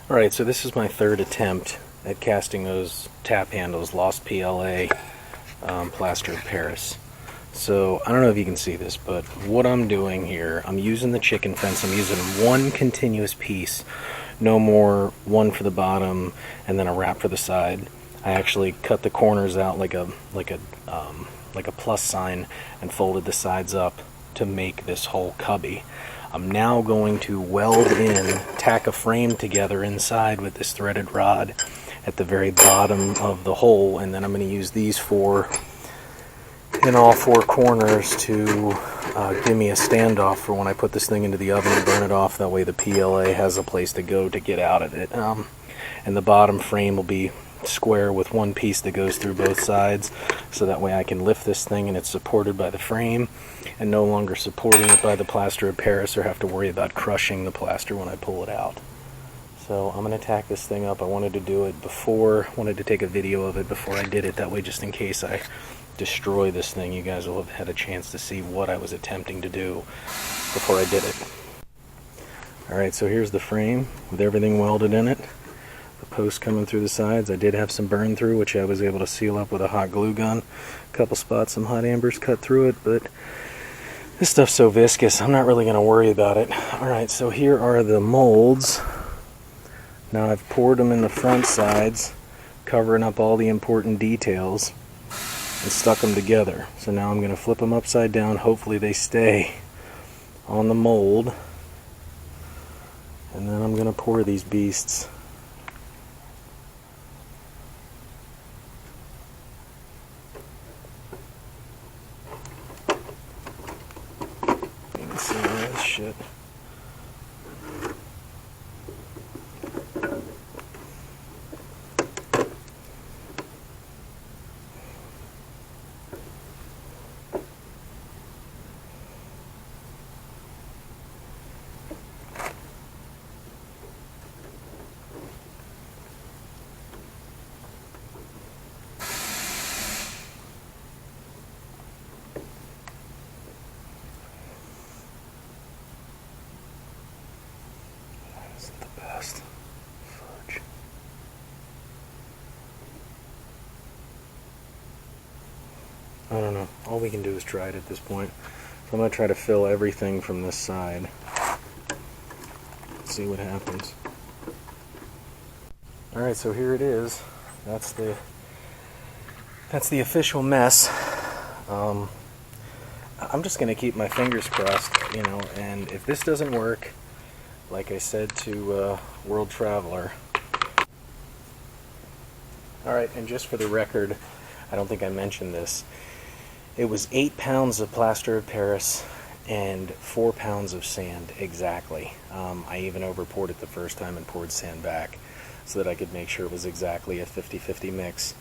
Alright, so this is my third attempt at casting those tap handles, Lost PLA plaster of Paris. So I don't know if you can see this, but what I'm doing here, I'm using the chicken fence. I'm using one continuous piece, no more one for the bottom and then a wrap for the side. I actually cut the corners out like a plus sign and folded the sides up to make this whole cubby. I'm now going to weld in, tack a frame together inside with this threaded rod at the very bottom of the hole, and then I'm going to use these four in all four corners to give me a standoff for when I put this thing into the oven to burn it off. That way the PLA has a place to go to get out of it. And the bottom frame will be square with one piece that goes through both sides, so that way I can lift this thing and it's supported by the frame and no longer supporting it by the plaster of Paris, or have to worry about crushing the plaster when I pull it out. So I'm going to tack this thing up. I wanted to do it before, wanted to take a video of it before I did it, that way just in case I destroy this thing, you guys will have had a chance to see what I was attempting to do before I did it. Alright, so here's the frame with everything welded in it. The post coming through the sides. I did have some burn through, which I was able to seal up with a hot glue gun. A couple spots some hot ambers cut through it, but this stuff's so viscous, I'm not really going to worry about it. Alright, so here are the molds. Now I've poured them in the front sides, covering up all the important details, and stuck them together. So now I'm going to flip them upside down. Hopefully they stay on the mold. And then I'm going to pour these beasts. You can see all this shit. Fudge. I don't know. All we can do is try it at this point. So I'm going to try to fill everything from this side. See what happens. Alright, so here it is. That's the official mess. I'm just going to keep my fingers crossed, you know, and if this doesn't work, like I said to World Traveler. Alright, and just for the record, I don't think I mentioned this. It was 8 pounds of plaster of Paris and 4 pounds of sand, exactly. I even over-poured it the first time and poured sand back so that I could make sure it was exactly a 50-50 mix.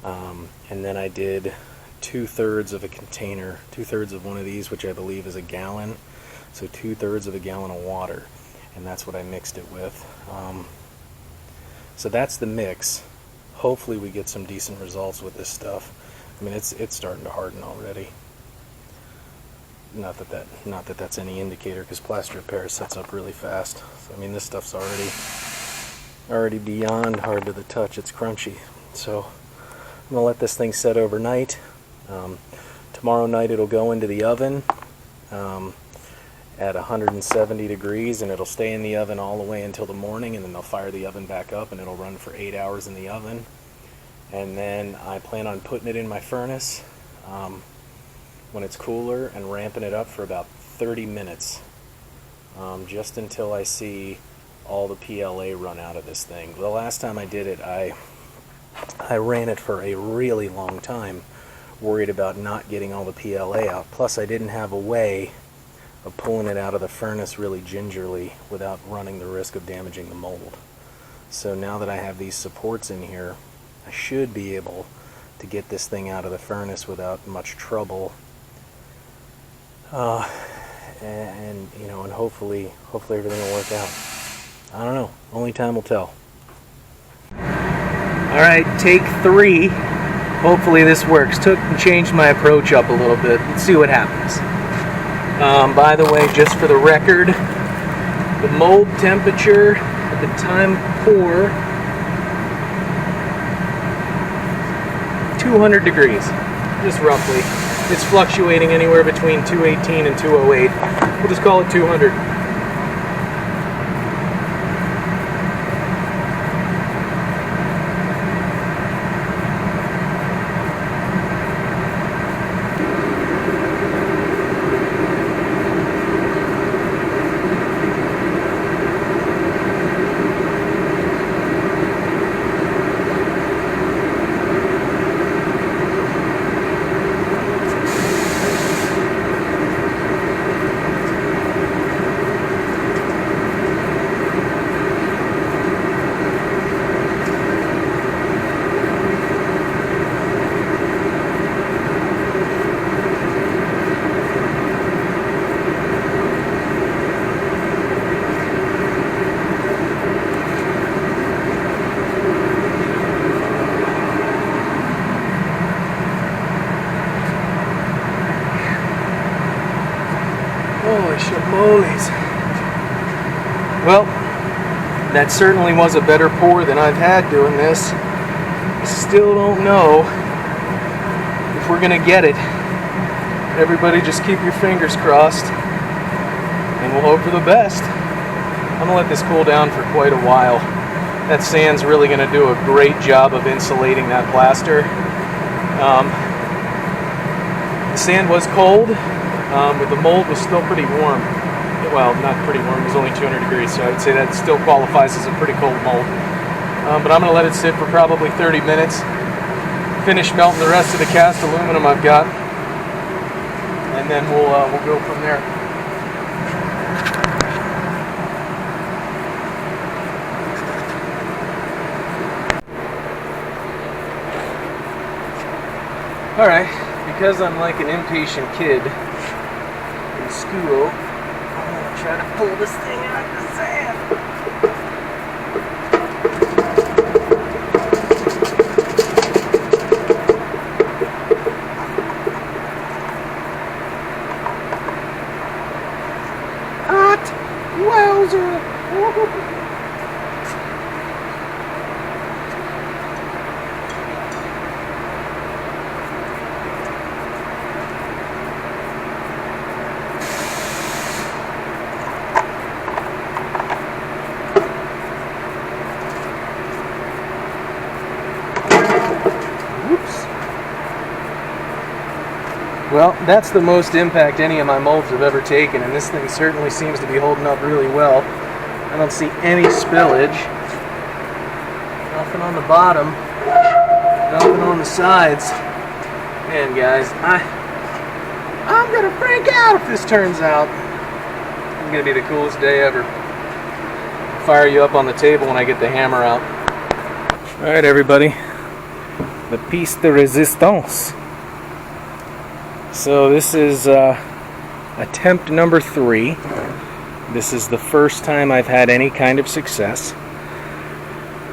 And then I did 2/3 of a container, 2/3 of one of these, which I believe is a gallon, so 2/3 of a gallon of water. And that's what I mixed it with. So that's the mix. Hopefully we get some decent results with this stuff. I mean, it's starting to harden already. Not that that's any indicator, because plaster of Paris sets up really fast. So, I mean, this stuff's already beyond hard to the touch. It's crunchy. So I'm gonna let this thing set overnight. Tomorrow night it'll go into the oven. At 170 degrees, and it'll stay in the oven all the way until the morning, and then they'll fire the oven back up and it'll run for 8 hours in the oven. And then I plan on putting it in my furnace when it's cooler and ramping it up for about 30 minutes, just until I see all the PLA run out of this thing. The last time I did it, I ran it for a really long time, worried about not getting all the PLA out. Plus I didn't have a way of pulling it out of the furnace really gingerly without running the risk of damaging the mold. So now that I have these supports in here, I should be able to get this thing out of the furnace without much trouble. And you know, and hopefully everything will work out. I don't know. Only time will tell. All right, take 3. Hopefully this works. Changed my approach up a little bit. Let's see what happens. By the way, just for the record, the mold temperature at the time pour, 200 degrees, just roughly. It's fluctuating anywhere between 218 and 208. We'll just call it 200. Holy shamoles. Well, that certainly was a better pour than I've had doing this. Still don't know if we're gonna get it. Everybody just keep your fingers crossed and we'll hope for the best. I'm gonna let this cool down for quite a while. That sand's really gonna do a great job of insulating that plaster. The sand was cold, but the mold was still pretty warm. Well, not pretty warm, it was only 200 degrees, so I would say that still qualifies as a pretty cold mold. But I'm going to let it sit for probably 30 minutes, finish melting the rest of the cast aluminum I've got, and then we'll go from there. Alright, because I'm like an impatient kid in school, I'm going to try to pull this thing out of the sand. Hot wowzer! Well, that's the most impact any of my molds have ever taken, and this thing certainly seems to be holding up really well. I don't see any spillage. Nothing on the bottom. Nothing on the sides. Man, guys, I'm gonna freak out if this turns out. It's gonna be the coolest day ever. Fire you up on the table when I get the hammer out. Alright, everybody. The piece de resistance. So this is attempt number 3. This is the first time I've had any kind of success.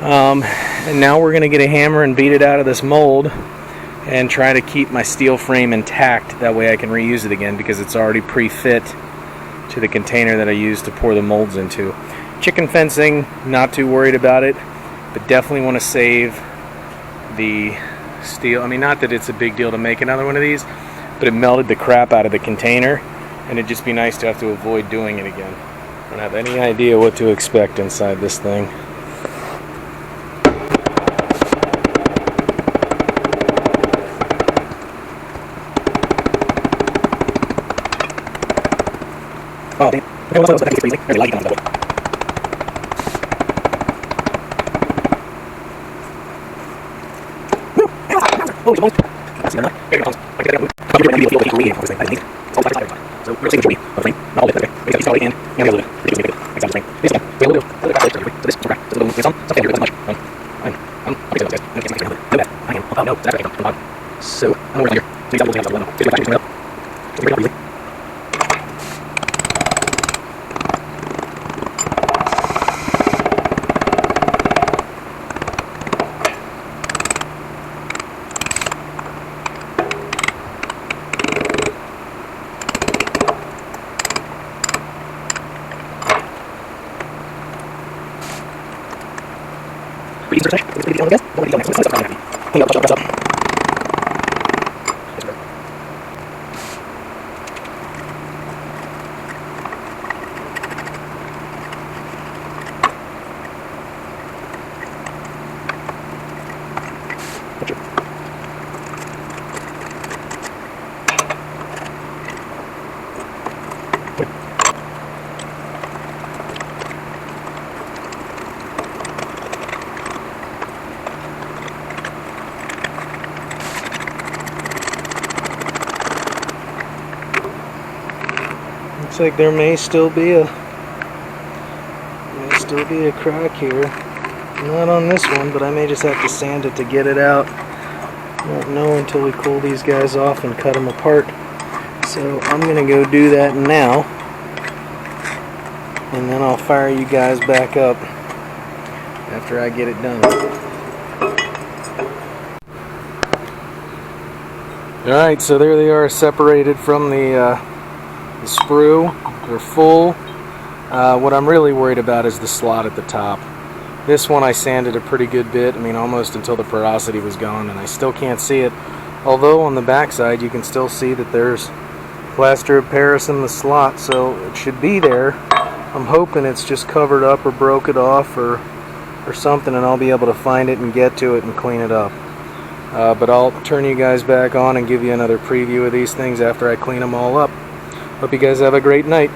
And now we're going to get a hammer and beat it out of this mold and try to keep my steel frame intact. That way I can reuse it again because it's already pre-fit to the container that I used to pour the molds into. Chicken fencing, not too worried about it, but definitely want to save the steel. I mean, not that it's a big deal to make another one of these, but it melted the crap out of the container, and it'd just be nice to have to avoid doing it again. I don't have any idea what to expect inside this thing. Oh, damn. Okay, well, that's pretty easy. Very light on the way. Holy balls. That's the end. Very balls. I get that. So we're going to see which of the frame. Not all of it. Okay. It's got and the other bit. Make it. Exactly the same. Basically, we will do. So this is okay. So this is some failure with much. I'm pretty good at this. No bad. I am. Oh no, that's right. So I'm over here. So you double hands up. No. Take it back. Turn it up. So bring it up easily. Looks like there may still be a crack here. Not on this one, but I may just have to sand it to get it out. Won't know until we cool these guys off and cut them apart. So I'm gonna go do that now, and then I'll fire you guys back up after I get it done. Alright, so there they are, separated from the sprue. They're full. What I'm really worried about is the slot at the top. This one I sanded a pretty good bit, I mean almost until the porosity was gone, and I still can't see it. Although on the back side you can still see that there's plaster of Paris in the slot, so it should be there. I'm hoping it's just covered up or broke it off or something, and I'll be able to find it and get to it and clean it up. But I'll turn you guys back on and give you another preview of these things after I clean them all up. Hope you guys have a great night.